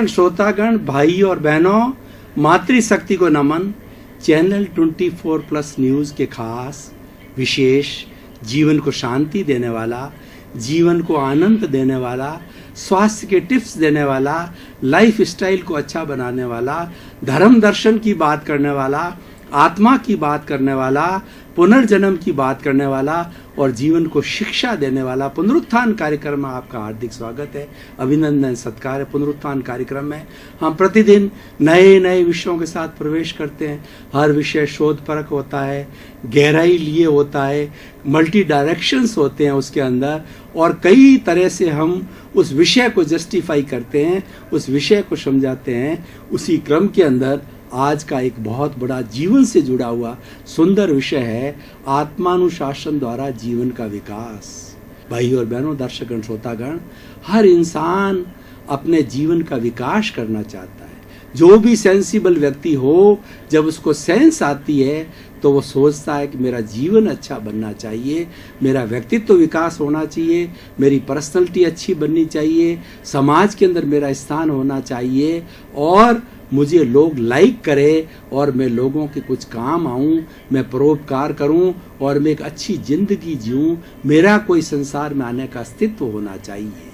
श्रोतागण, भाई और बहनों, मातृशक्ति को नमन। चैनल 24+ न्यूज़ के खास विशेष जीवन को शांति देने वाला, जीवन को आनंद देने वाला, स्वास्थ्य के टिप्स देने वाला, लाइफ स्टाइल को अच्छा बनाने वाला, धर्म दर्शन की बात करने वाला, आत्मा की बात करने वाला, पुनर्जन्म की बात करने वाला और जीवन को शिक्षा देने वाला पुनरुत्थान कार्यक्रम में आपका हार्दिक स्वागत है, अभिनंदन, सत्कार है। पुनरुत्थान कार्यक्रम में हम प्रतिदिन नए नए विषयों के साथ प्रवेश करते हैं। हर विषय शोधपरक होता है, गहराई लिए होता है, मल्टी डायरेक्शंस होते हैं उसके अंदर, और कई तरह से हम उस विषय को जस्टिफाई करते हैं, उस विषय को समझाते हैं। उसी क्रम के अंदर आज का एक बहुत बड़ा जीवन से जुड़ा हुआ सुंदर विषय है आत्मानुशासन द्वारा जीवन का विकास। भाई और बहनों, दर्शकगण, श्रोतागण, हर इंसान अपने जीवन का विकास करना चाहता है। जो भी सेंसिबल व्यक्ति हो, जब उसको सेंस आती है तो वो सोचता है कि मेरा जीवन अच्छा बनना चाहिए, मेरा व्यक्तित्व विकास होना चाहिए, मेरी पर्सनैलिटी अच्छी बननी चाहिए, समाज के अंदर मेरा स्थान होना चाहिए और मुझे लोग लाइक करें और मैं लोगों के कुछ काम आऊं, मैं परोपकार करूं और मैं एक अच्छी जिंदगी जीऊं, मेरा कोई संसार में आने का अस्तित्व होना चाहिए।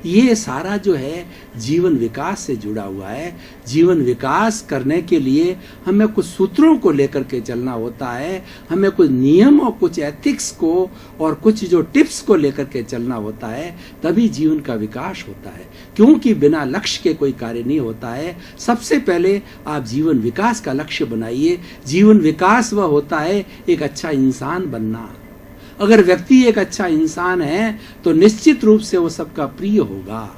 ये सारा जो है जीवन विकास से जुड़ा हुआ है। जीवन विकास करने के लिए हमें कुछ सूत्रों को लेकर के चलना होता है, हमें कुछ नियम और कुछ एथिक्स को और कुछ जो टिप्स को लेकर के चलना होता है, तभी जीवन का विकास होता है। क्योंकि बिना लक्ष्य के कोई कार्य नहीं होता है। सबसे पहले आप जीवन विकास का लक्ष्य बनाइए। जीवन विकास वह होता है एक अच्छा इंसान बनना। अगर व्यक्ति एक अच्छा इंसान है तो निश्चित रूप से वो सबका प्रिय होगा,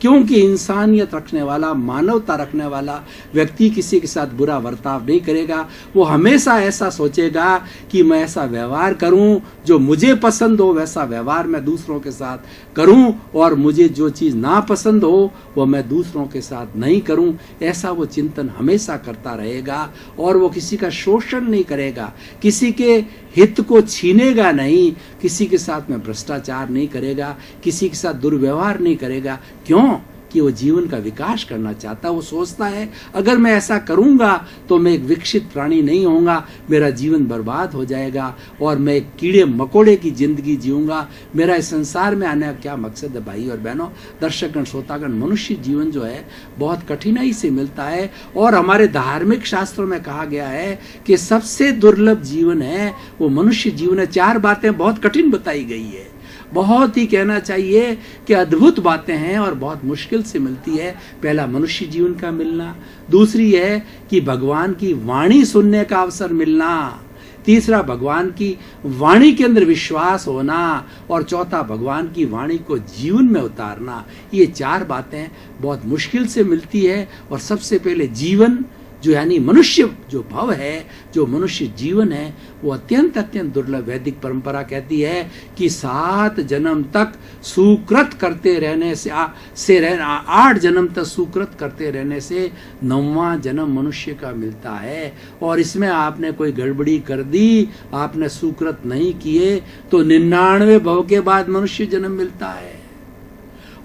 क्योंकि इंसानियत रखने वाला, मानवता रखने वाला व्यक्ति किसी के साथ बुरा बर्ताव नहीं करेगा। वो हमेशा ऐसा सोचेगा कि मैं ऐसा व्यवहार करूं जो मुझे पसंद हो, वैसा व्यवहार मैं दूसरों के साथ करूं, और मुझे जो चीज़ ना पसंद हो वो मैं दूसरों के साथ नहीं करूं। ऐसा वो चिंतन हमेशा करता रहेगा और वो किसी का शोषण नहीं करेगा, किसी के हित को छीनेगा नहीं, किसी के साथ में भ्रष्टाचार नहीं करेगा, किसी के साथ दुर्व्यवहार नहीं करेगा। क्यों? कि वो जीवन का विकास करना चाहता है। वो सोचता है अगर मैं ऐसा करूंगा तो मैं एक विकसित प्राणी नहीं होऊंगा, मेरा जीवन बर्बाद हो जाएगा और मैं एक कीड़े मकोड़े की जिंदगी जीऊंगा। मेरा इस संसार में आने का क्या मकसद है? भाई और बहनों, दर्शकगण, श्रोतागण, मनुष्य जीवन जो है बहुत कठिनाई से मिलता है और हमारे धार्मिक शास्त्रों में कहा गया है कि सबसे दुर्लभ जीवन है वो मनुष्य जीवन है। 4 बातें बहुत कठिन बताई गई है, बहुत ही कहना चाहिए कि अद्भुत बातें हैं और बहुत मुश्किल से मिलती है। पहला मनुष्य जीवन का मिलना, दूसरी है कि भगवान की वाणी सुनने का अवसर मिलना, तीसरा भगवान की वाणी के अंदर विश्वास होना और चौथा भगवान की वाणी को जीवन में उतारना। ये 4 बातें बहुत मुश्किल से मिलती है। और सबसे पहले जीवन जो यानी मनुष्य जो भव है, जो मनुष्य जीवन है, वो अत्यंत अत्यंत दुर्लभ। वैदिक परंपरा कहती है कि 7 जन्म तक सुकृत करते रहने से 8 जन्म तक सुकृत करते रहने से 9वां जन्म मनुष्य का मिलता है। और इसमें आपने कोई गड़बड़ी कर दी, आपने सुकृत नहीं किए तो 99 भव के बाद मनुष्य जन्म मिलता है,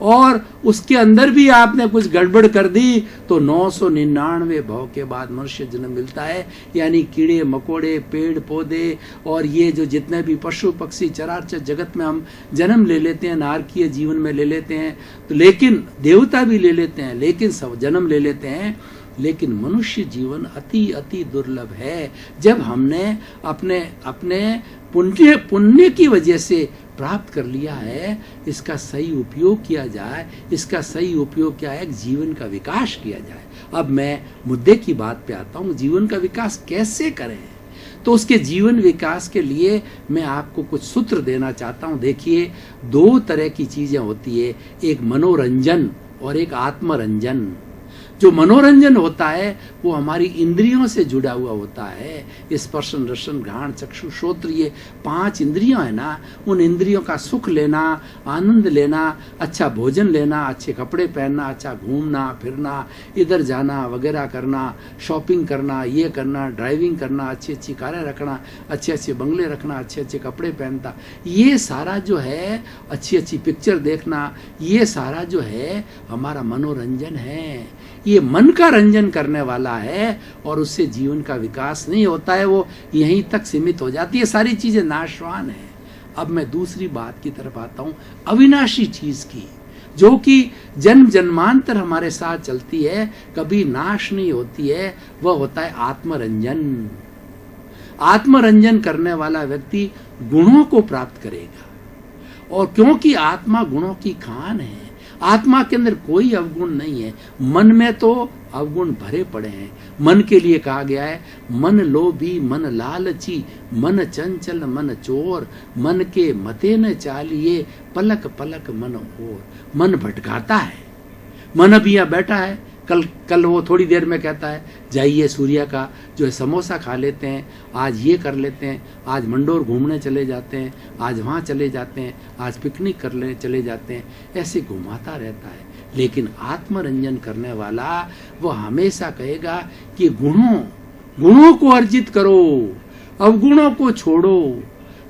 और उसके अंदर भी आपने कुछ गड़बड़ कर दी तो 999 भव के बाद मनुष्य जन्म मिलता है। यानी कीड़े मकोड़े, पेड़ पौधे और ये जो जितने भी पशु पक्षी चराचर जगत में हम जन्म ले लेते हैं, नारकीय जीवन में ले लेते हैं, तो लेकिन देवता भी ले लेते हैं, लेकिन सब जन्म ले लेते हैं, लेकिन मनुष्य जीवन अति अति दुर्लभ है। जब हमने अपने पुण्य की वजह से प्राप्त कर लिया है, इसका सही उपयोग किया जाए। इसका सही उपयोग क्या है? जीवन का विकास किया जाए। अब मैं मुद्दे की बात पे आता हूँ, जीवन का विकास कैसे करें? तो उसके जीवन विकास के लिए मैं आपको कुछ सूत्र देना चाहता हूँ। देखिए, 2 तरह की चीजें होती है, एक मनोरंजन और एक आत्मरंजन। जो मनोरंजन होता है वो हमारी इंद्रियों से जुड़ा हुआ होता है। स्पर्शन रसन घ्राण चक्षु श्रोत्र, ये 5 इंद्रियां है ना, उन इंद्रियों का सुख लेना, आनंद लेना, अच्छा भोजन लेना, अच्छे कपड़े पहनना, अच्छा घूमना फिरना, इधर जाना वगैरह करना, शॉपिंग करना, ये करना, ड्राइविंग करना, अच्छी अच्छी कारें रखना, अच्छे अच्छे बंगले रखना, अच्छे अच्छे कपड़े पहनता, ये सारा जो है, अच्छी अच्छी पिक्चर देखना, ये सारा जो है हमारा मनोरंजन है। ये मन का रंजन करने वाला है और उससे जीवन का विकास नहीं होता है, वो यहीं तक सीमित हो जाती है। सारी चीजें नाशवान है। अब मैं दूसरी बात की तरफ आता हूं, अविनाशी चीज की, जो कि जन्म जन्मांतर हमारे साथ चलती है, कभी नाश नहीं होती है, वह होता है आत्मरंजन। आत्मरंजन करने वाला व्यक्ति गुणों को प्राप्त करेगा, और क्योंकि आत्मा गुणों की खान है, आत्मा के अंदर कोई अवगुण नहीं है। मन में तो अवगुण भरे पड़े हैं। मन के लिए कहा गया है, मन लोभी मन लालची, मन चंचल मन चोर, मन के मते न चालिए, पलक पलक मन और। मन भटकाता है। मन अभी यहाँ बैठा है, कल वो थोड़ी देर में कहता है जाइए सूर्या का जो है समोसा खा लेते हैं, आज ये कर लेते हैं, आज मंडोर घूमने चले जाते हैं, आज वहाँ चले जाते हैं, आज पिकनिक करने चले जाते हैं, ऐसे घुमाता रहता है। लेकिन आत्मरंजन करने वाला वो हमेशा कहेगा कि गुणों को अर्जित करो, अवगुणों को छोड़ो।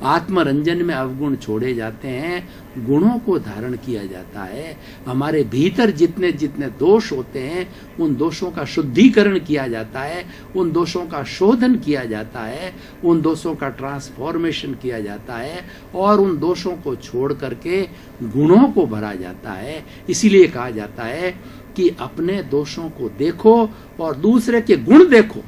आत्मरंजन में अवगुण छोड़े जाते हैं, गुणों को धारण किया जाता है। हमारे भीतर जितने जितने दोष होते हैं, उन दोषों का शुद्धिकरण किया जाता है, उन दोषों का शोधन किया जाता है, उन दोषों का ट्रांसफॉर्मेशन किया जाता है, और उन दोषों को छोड़ करके गुणों को भरा जाता है। इसीलिए कहा जाता है कि अपने दोषों को देखो और दूसरे के गुण देखो।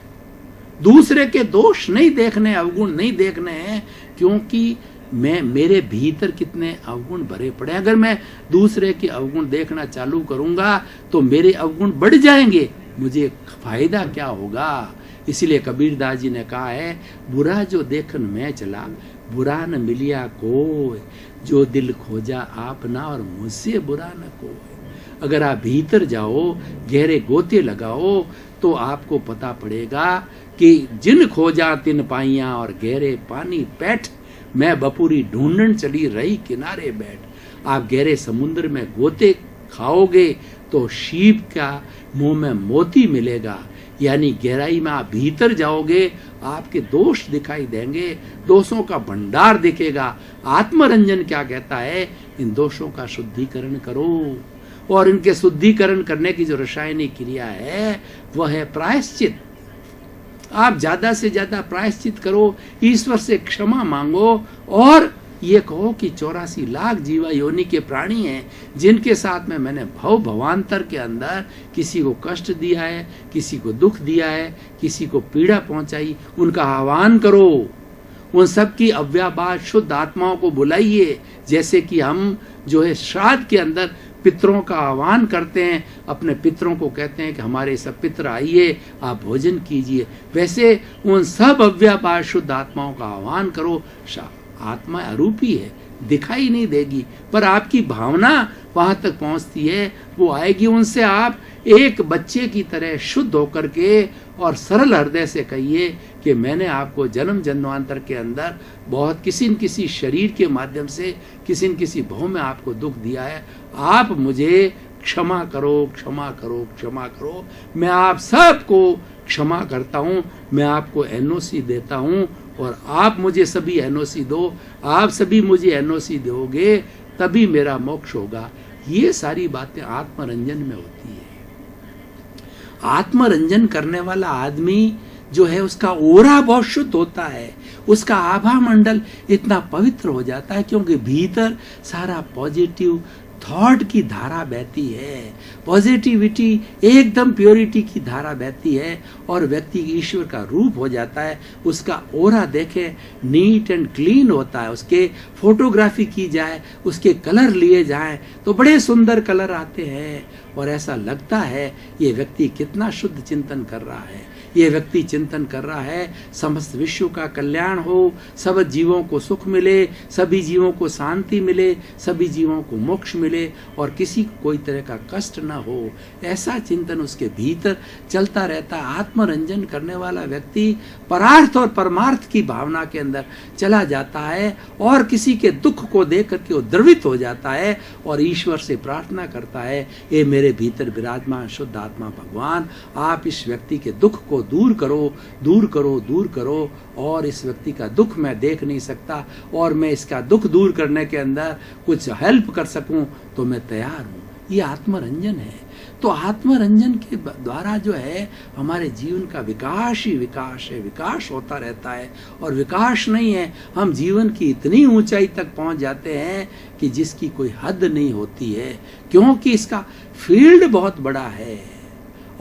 दूसरे के दोष नहीं देखने, अवगुण नहीं देखने हैं, क्योंकि मेरे भीतर कितने अवगुण भरे पड़े। अगर मैं दूसरे के अवगुण देखना चालू करूंगा तो मेरे अवगुण बढ़ जाएंगे, मुझे फायदा क्या होगा। इसीलिए कबीरदास जी ने कहा है, बुरा जो देखन मैं चला, बुरा न मिलिया कोई, जो दिल खोजा आपना और मुझसे बुरा न कोई। अगर आप भीतर जाओ, गहरे गोते लगाओ, तो आपको पता पड़ेगा कि जिन खोजा तिन पाइया और गहरे पानी पैठ, मैं बपुरी ढूंढन चली रही किनारे बैठ। आप गहरे समुद्र में गोते खाओगे तो शीप का मुंह में मोती मिलेगा, यानी गहराई में आप भीतर जाओगे, आपके दोष दिखाई देंगे, दोषों का भंडार दिखेगा। आत्मरंजन क्या कहता है, इन दोषों का शुद्धिकरण करो, और इनके शुद्धिकरण करने की जो रासायनिक क्रिया है वह है प्रायश्चित। आप ज्यादा से ज्यादा प्रायश्चित करो, ईश्वर से क्षमा मांगो, और ये कहो कि 84 लाख जीवा योनि के प्राणी हैं जिनके साथ में मैंने भवांतर के अंदर किसी को कष्ट दिया है, किसी को दुख दिया है, किसी को पीड़ा पहुंचाई, उनका आह्वान करो। उन सब की अव्याबाद शुद्ध आत्माओं को बुलाइए, जैसे कि हम जो है श्राद्ध के अंदर पितरों का आह्वान करते हैं, अपने पितरों को कहते हैं कि हमारे सब पितर आइए, आप भोजन कीजिए, वैसे उन सब अव्यापार शुद्ध आत्माओं का आह्वान करो। आत्मा अरूपी है, दिखाई नहीं देगी, पर आपकी भावना वहां तक पहुंचती है, वो आएगी। उनसे आप एक बच्चे की तरह शुद्ध होकर के और सरल हृदय से कहिए कि मैंने आपको जन्म जन्मांतर के अंदर बहुत किसी न किसी शरीर के माध्यम से किसी न किसी भाव में आपको दुख दिया है, आप मुझे क्षमा करो, क्षमा करो, क्षमा करो। मैं आप सबको क्षमा करता हूँ, मैं आपको एनओसी देता हूँ, और आप मुझे सभी एनओसी दो, आप सभी मुझे एनओसी दोगे, तभी मेरा मोक्ष होगा। ये सारी बातें आत्मरंजन में होती है। आत्मरंजन करने वाला आदमी जो है, उसका ओरा बहुत शुद्ध होता है, उसका आभा मंडल इतना पवित्र हो जाता है, क्योंकि भीतर सारा पॉजिटिव थॉट की धारा बहती है, पॉजिटिविटी एकदम प्योरिटी की धारा बहती है, और व्यक्ति ईश्वर का रूप हो जाता है। उसका ओरा देखे नीट एंड क्लीन होता है, उसके फोटोग्राफी की जाए, उसके कलर लिए जाएं तो बड़े सुंदर कलर आते हैं, और ऐसा लगता है ये व्यक्ति कितना शुद्ध चिंतन कर रहा है, ये व्यक्ति चिंतन कर रहा है समस्त विश्व का कल्याण हो, सब जीवों को सुख मिले, सभी जीवों को शांति मिले, सभी जीवों को मोक्ष मिले और किसी को कोई तरह का कष्ट न हो, ऐसा चिंतन उसके भीतर चलता रहता है। आत्मरंजन करने वाला व्यक्ति परार्थ और परमार्थ की भावना के अंदर चला जाता है और किसी के दुख को देख करके वो द्रवित हो जाता है और ईश्वर से प्रार्थना करता है, ये मेरे भीतर विराजमान शुद्ध आत्मा भगवान, आप इस व्यक्ति के दुख को दूर करो, दूर करो, दूर करो। और इस व्यक्ति का दुख मैं देख नहीं सकता और मैं इसका दुख दूर करने के अंदर कुछ हेल्प कर सकूं तो मैं तैयार हूं। ये आत्मरंजन है। तो आत्मरंजन के द्वारा जो है हमारे जीवन का विकास ही विकास है, विकास होता रहता है। और विकास नहीं है, हम जीवन की इतनी ऊंचाई तक पहुंच जाते हैं कि जिसकी कोई हद नहीं होती है, क्योंकि इसका फील्ड बहुत बड़ा है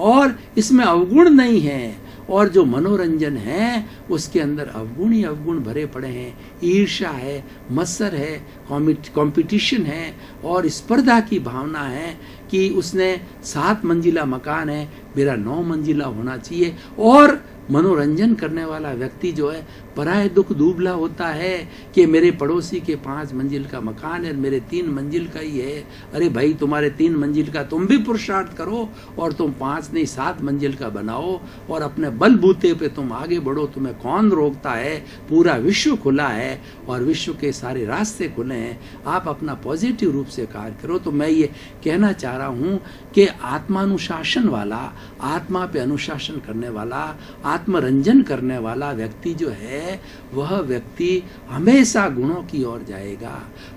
और इसमें अवगुण नहीं है। और जो मनोरंजन है उसके अंदर अवगुण ही अवगुण भरे पड़े हैं। ईर्ष्या है, मत्सर है, कंपटीशन है और स्पर्धा की भावना है कि उसने 7 मंजिला मकान है, मेरा 9 मंजिला होना चाहिए। और मनोरंजन करने वाला व्यक्ति जो है पराये दुख दूबला होता है कि मेरे पड़ोसी के 5 मंजिल का मकान है, मेरे 3 मंजिल का ही है। अरे भाई, तुम्हारे 3 मंजिल का तुम भी पुरुषार्थ करो और तुम 5 नहीं 7 मंजिल का बनाओ और अपने बलबूते पे तुम आगे बढ़ो। तुम्हें कौन रोकता है? पूरा विश्व खुला है और विश्व के सारे रास्ते खुले हैं। आप अपना पॉजिटिव रूप से कार्य करो। तो मैं ये कहना चाह रहा हूँ कि आत्मानुशासन वाला, आत्मा पे अनुशासन करने वाला, आत्मरंजन करने वाला व्यक्ति जो है वह व्यक्ति हमेशा गुणों की ओर जाएगा,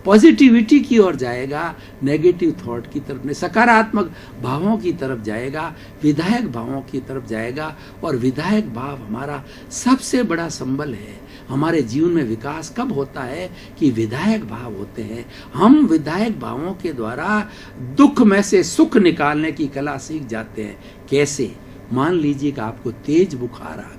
पॉजिटिविटी की ओर जाएगा, नेगेटिव थॉट की तरफ नहीं, सकारात्मक भावों की तरफ जाएगा, विधायक भावों की तरफ जाएगा। और विधायक भाव हमारा सबसे बड़ा संबल है। हमारे जीवन में विकास कब होता है कि विधायक भाव होते हैं। हम विधायक भावों के द्वारा दुख में से सुख निकालने की कला सीख जाते हैं। कैसे? मान लीजिए कि आपको तेज बुखार आ गया,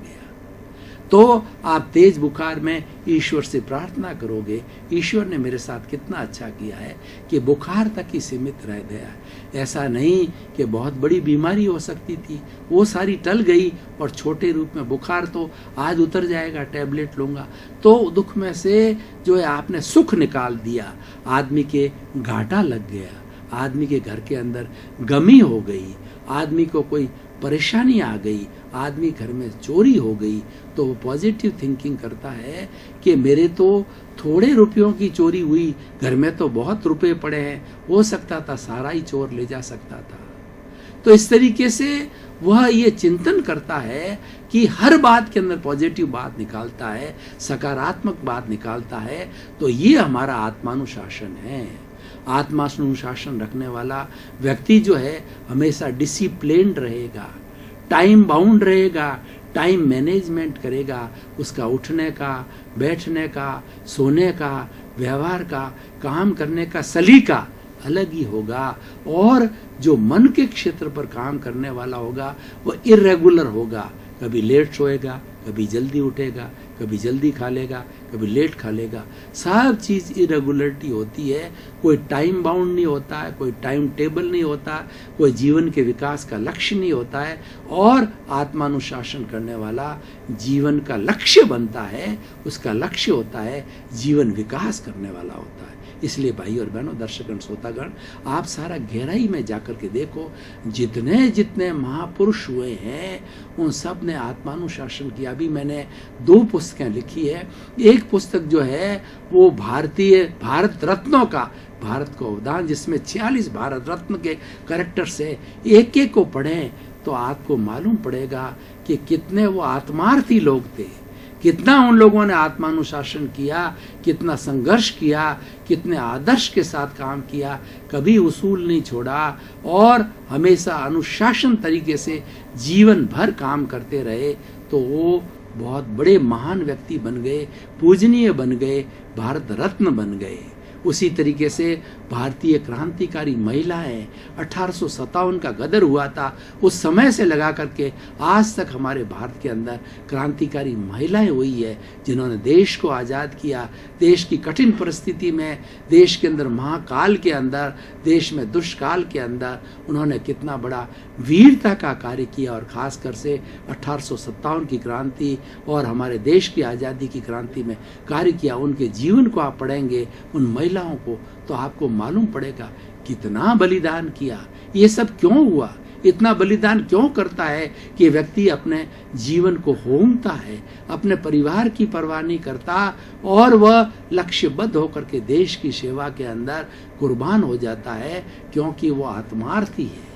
तो आप तेज बुखार में ईश्वर से प्रार्थना करोगे, ईश्वर ने मेरे साथ कितना अच्छा किया है कि बुखार तक ही सीमित रह गया। ऐसा नहीं कि बहुत बड़ी बीमारी हो सकती थी, वो सारी टल गई और छोटे रूप में बुखार तो आज उतर जाएगा, टैबलेट लूँगा। तो दुख में से जो है आपने सुख निकाल दिया। आदमी के घाटा लग गया, आदमी के घर के अंदर गमी हो गई, आदमी को कोई परेशानी आ गई, आदमी घर में चोरी हो गई, तो वो पॉजिटिव थिंकिंग करता है कि मेरे तो थोड़े रुपयों की चोरी हुई, घर में तो बहुत रुपए पड़े हैं, हो सकता था सारा ही चोर ले जा सकता था। तो इस तरीके से वह ये चिंतन करता है कि हर बात के अंदर पॉजिटिव बात निकालता है, सकारात्मक बात निकालता है। तो ये हमारा आत्मानुशासन है। आत्मानुशासन रखने वाला व्यक्ति जो है हमेशा डिसिप्लिन्ड रहेगा, टाइम बाउंड रहेगा, टाइम मैनेजमेंट करेगा। उसका उठने का, बैठने का, सोने का, व्यवहार का, काम करने का सलीका अलग ही होगा। और जो मन के क्षेत्र पर काम करने वाला होगा वह इर्रेगुलर होगा। कभी लेट सोएगा, कभी जल्दी उठेगा, कभी जल्दी खा लेगा, कभी लेट खा लेगा। सब चीज़ इरेगुलरिटी होती है। कोई टाइम बाउंड नहीं होता है, कोई टाइम टेबल नहीं होता, कोई जीवन के विकास का लक्ष्य नहीं होता है। और आत्मानुशासन करने वाला जीवन का लक्ष्य बनता है, उसका लक्ष्य होता है जीवन विकास करने वाला होता है। इसलिए भाई और बहनों, दर्शकगण, श्रोतागण, आप सारा गहराई में जाकर के देखो, जितने जितने महापुरुष हुए हैं उन सब ने आत्मानुशासन किया। अभी मैंने 2 पुस्तकें लिखी है। एक पुस्तक जो है वो भारत रत्नों का, भारत को अवदान, जिसमें 46 भारत रत्न के कैरेक्टर्स है। एक एक को पढ़ें तो आपको मालूम पड़ेगा कि कितने वो आत्मार्थी लोग थे, कितना उन लोगों ने आत्मानुशासन किया, कितना संघर्ष किया, कितने आदर्श के साथ काम किया, कभी उसूल नहीं छोड़ा और हमेशा अनुशासन तरीके से जीवन भर काम करते रहे। तो वो बहुत बड़े महान व्यक्ति बन गए, पूजनीय बन गए, भारत रत्न बन गए। उसी तरीके से भारतीय क्रांतिकारी महिलाएं 1857 का गदर हुआ था, उस समय से लगा करके आज तक हमारे भारत के अंदर क्रांतिकारी महिलाएं हुई है जिन्होंने देश को आज़ाद किया। देश की कठिन परिस्थिति में, देश के अंदर महाकाल के अंदर, देश में दुष्काल के अंदर उन्होंने कितना बड़ा वीरता का कार्य किया। और ख़ासकर से 1857 की क्रांति और हमारे देश की आज़ादी की क्रांति में कार्य किया। उनके जीवन को आप पढ़ेंगे, उन महिलाओं को, तो आपको मालूम पड़ेगा कितना बलिदान किया। ये सब क्यों हुआ, इतना बलिदान क्यों करता है कि व्यक्ति अपने जीवन को होमता है, अपने परिवार की परवाह नहीं करता और वह लक्ष्यबद्ध होकर के देश की सेवा के अंदर कुर्बान हो जाता है, क्योंकि वो आत्मार्थी है,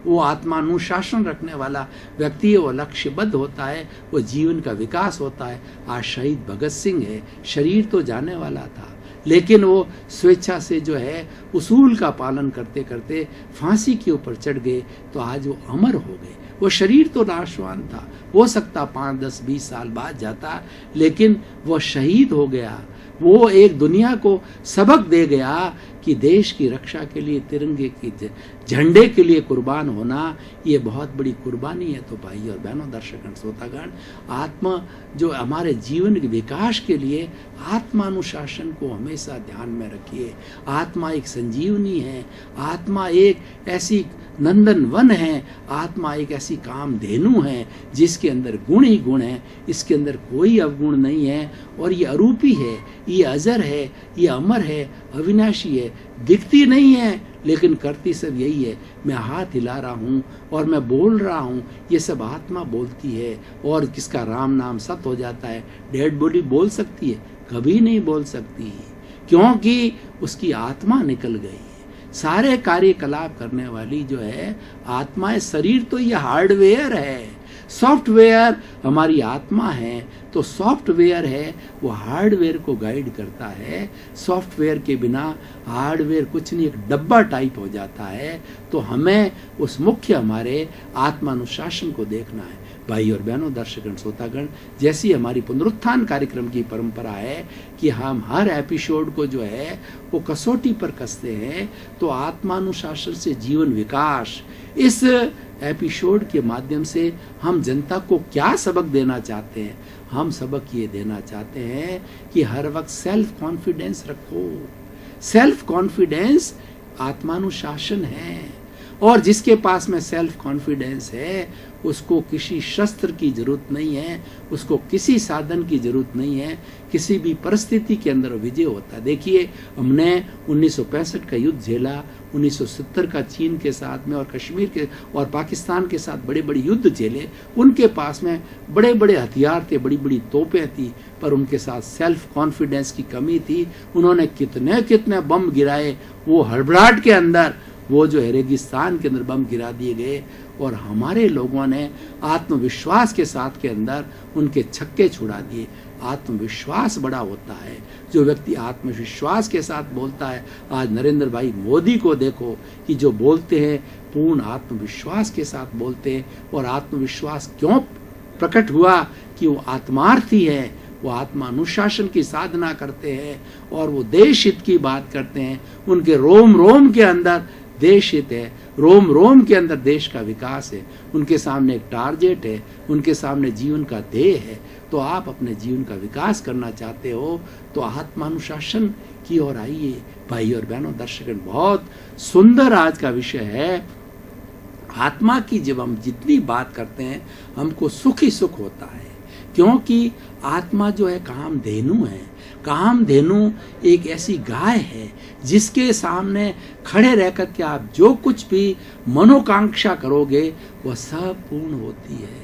वो आत्मानुशासन रखने वाला व्यक्ति है, वो लक्ष्यबद्ध होता है, वो जीवन का विकास होता है। आज शहीद भगत सिंह है, शरीर तो जाने वाला था लेकिन वो स्वेच्छा से जो है उसूल का पालन करते करते फांसी के ऊपर चढ़ गए, तो आज वो अमर हो गए। वो शरीर तो नाशवान था, हो सकता 5, 10, 20 साल बाद जाता, लेकिन वो शहीद हो गया। वो एक दुनिया को सबक दे गया कि देश की रक्षा के लिए, तिरंगे की झंडे के लिए कुर्बान होना ये बहुत बड़ी कुर्बानी है। तो भाई और बहनों, दर्शकगण, श्रोतागण, आत्मा जो हमारे जीवन के विकास के लिए आत्मानुशासन को हमेशा ध्यान में रखिए। आत्मा एक संजीवनी है, आत्मा एक ऐसी नंदन वन है, आत्मा एक ऐसी कामधेनु है जिसके अंदर गुण ही गुण है, इसके अंदर कोई अवगुण नहीं है। और ये अरूपी है, ये अजर है, ये अमर है, अविनाशी है, दिखती नहीं है लेकिन करती सब यही है। मैं हाथ हिला रहा हूँ और मैं बोल रहा हूँ, ये सब आत्मा बोलती है। और किसका राम नाम सत हो जाता है, डेड बॉडी बोल सकती है? कभी नहीं बोल सकती, क्योंकि उसकी आत्मा निकल गई। सारे कार्यकलाप करने वाली जो है आत्मा है। शरीर तो ये हार्डवेयर है, सॉफ्टवेयर हमारी आत्मा है। तो सॉफ्टवेयर है वो हार्डवेयर को गाइड करता है। सॉफ्टवेयर के बिना हार्डवेयर कुछ नहीं, एक डब्बा टाइप हो जाता है। तो हमें उस मुख्य हमारे आत्मानुशासन को देखना है। भाई और बहनों, दर्शकगण, श्रोतागण, जैसी हमारी पुनरुत्थान कार्यक्रम की परंपरा है कि हम हर एपिसोड को जो है वो कसौटी पर कसते हैं, तो आत्मानुशासन से जीवन विकास, इस एपिसोड के माध्यम से हम जनता को क्या सबक देना चाहते हैं? हम सबक ये देना चाहते हैं कि हर वक्त सेल्फ कॉन्फिडेंस रखो। सेल्फ कॉन्फिडेंस आत्मानुशासन है, और जिसके पास में सेल्फ कॉन्फिडेंस है उसको किसी शस्त्र की जरूरत नहीं है, उसको किसी साधन की जरूरत नहीं है, किसी भी परिस्थिति के अंदर विजय होता है। देखिए, हमने 1965 का युद्ध झेला, 1970 का चीन के साथ में और कश्मीर के और पाकिस्तान के साथ बड़े बड़े युद्ध झेले। उनके पास में बड़े बड़े हथियार थे, बड़ी बड़ी तोपें थी, पर उनके साथ सेल्फ कॉन्फिडेंस की कमी थी। उन्होंने कितने कितने बम गिराए, वो हड़बड़ाहट के अंदर वो जो है रेगिस्तान के अंदर बम गिरा दिए गए। और हमारे लोगों ने आत्मविश्वास के साथ के अंदर उनके छक्के छुड़ा दिए। आत्मविश्वास बड़ा होता है, जो व्यक्ति आत्मविश्वास के साथ बोलता है। आज नरेंद्र भाई मोदी को देखो कि जो बोलते हैं पूर्ण आत्मविश्वास के साथ बोलते हैं। और आत्मविश्वास क्यों प्रकट हुआ? कि वो आत्मार्थी है, वो आत्मानुशासन की साधना करते हैं और वो देश हित की बात करते हैं। उनके रोम रोम के अंदर देश हित है, रोम रोम के अंदर देश का विकास है। उनके सामने एक टारगेट है, उनके सामने जीवन का ध्येय है। तो आप अपने जीवन का विकास करना चाहते हो तो आत्मानुशासन की ओर आइए। भाई और बहनों, दर्शकगण, बहुत सुंदर आज का विषय है। आत्मा की जब हम जितनी बात करते हैं हमको सुख ही सुख होता है, क्योंकि आत्मा जो है कामधेनु है। कामधेनु एक ऐसी गाय है जिसके सामने खड़े रह कर के आप जो कुछ भी मनोकांक्षा करोगे वह सब पूर्ण होती है।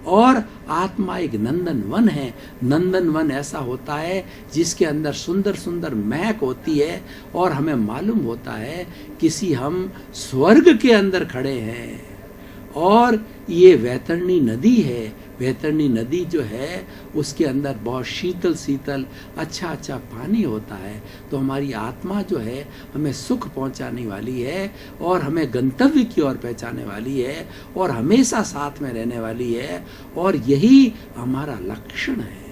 और आत्मा एक नंदन वन है। नंदन वन ऐसा होता है जिसके अंदर सुंदर सुंदर महक होती है और हमें मालूम होता है किसी हम स्वर्ग के अंदर खड़े हैं। और ये वैतरणी नदी है। वैतरणी नदी जो है उसके अंदर बहुत शीतल शीतल अच्छा अच्छा पानी होता है। तो हमारी आत्मा जो है हमें सुख पहुंचाने वाली है और हमें गंतव्य की ओर पहुंचाने वाली है और हमेशा साथ में रहने वाली है। और यही हमारा लक्षण है।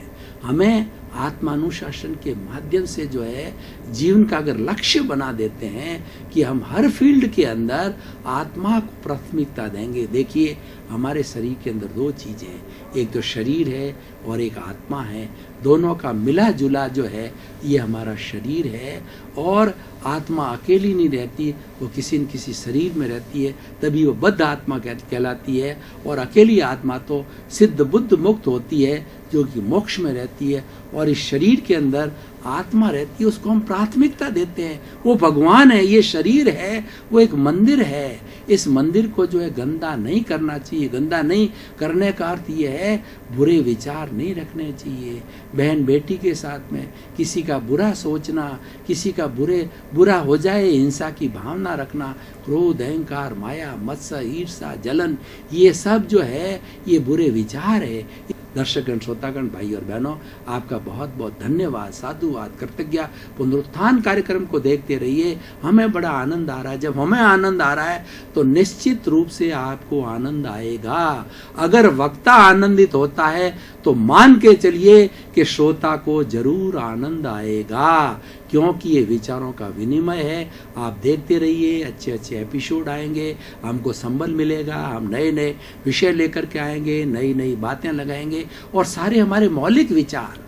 हमें आत्मानुशासन के माध्यम से जो है जीवन का अगर लक्ष्य बना देते हैं कि हम हर फील्ड के अंदर आत्मा को प्राथमिकता देंगे। देखिए हमारे शरीर के अंदर दो चीज़ें हैं, एक तो शरीर है और एक आत्मा है। दोनों का मिला जुला जो है ये हमारा शरीर है। और आत्मा अकेली नहीं रहती, वो किसी न किसी शरीर में रहती है, तभी वो बद्ध आत्मा कहलाती है। और अकेली आत्मा तो सिद्ध बुद्ध मुक्त होती है, जो कि मोक्ष में रहती है। और इस शरीर के अंदर आत्मा रहती है, उसको हम प्राथमिकता देते हैं। वो भगवान है, ये शरीर है, वो एक मंदिर है। इस मंदिर को जो है गंदा नहीं करना चाहिए। गंदा नहीं करने का अर्थ ये है बुरे विचार नहीं रखने चाहिए। बहन बेटी के साथ में किसी का बुरा सोचना, किसी का बुरा हो जाए हिंसा की भावना रखना, क्रोध, अहंकार, माया, मत्सर, ईर्ष्या, जलन, ये सब जो है ये बुरे विचार है। दर्शकगण, श्रोतागण, भाई और बहनों, आपका बहुत बहुत धन्यवाद, साधुवाद, कृतज्ञ। पुनरुत्थान कार्यक्रम को देखते रहिए, हमें बड़ा आनंद आ रहा है। जब हमें आनंद आ रहा है तो निश्चित रूप से आपको आनंद आएगा। अगर वक्ता आनंदित होता है तो मान के चलिए कि श्रोता को जरूर आनंद आएगा, क्योंकि ये विचारों का विनिमय है। आप देखते रहिए, अच्छे अच्छे एपिसोड आएंगे, हमको संबल मिलेगा, हम नए नए विषय लेकर के आएंगे, नई नई बातें लगाएंगे। और सारे हमारे मौलिक विचार,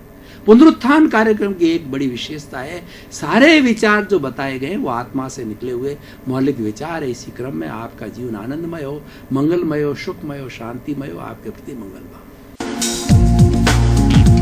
पुनरुत्थान कार्यक्रम की एक बड़ी विशेषता है, सारे विचार जो बताए गए वो आत्मा से निकले हुए मौलिक विचार है। इसी क्रम में आपका जीवन आनंदमय हो, मंगलमय हो, सुखमय हो, शांतिमय हो। आपके प्रति मंगल भाव।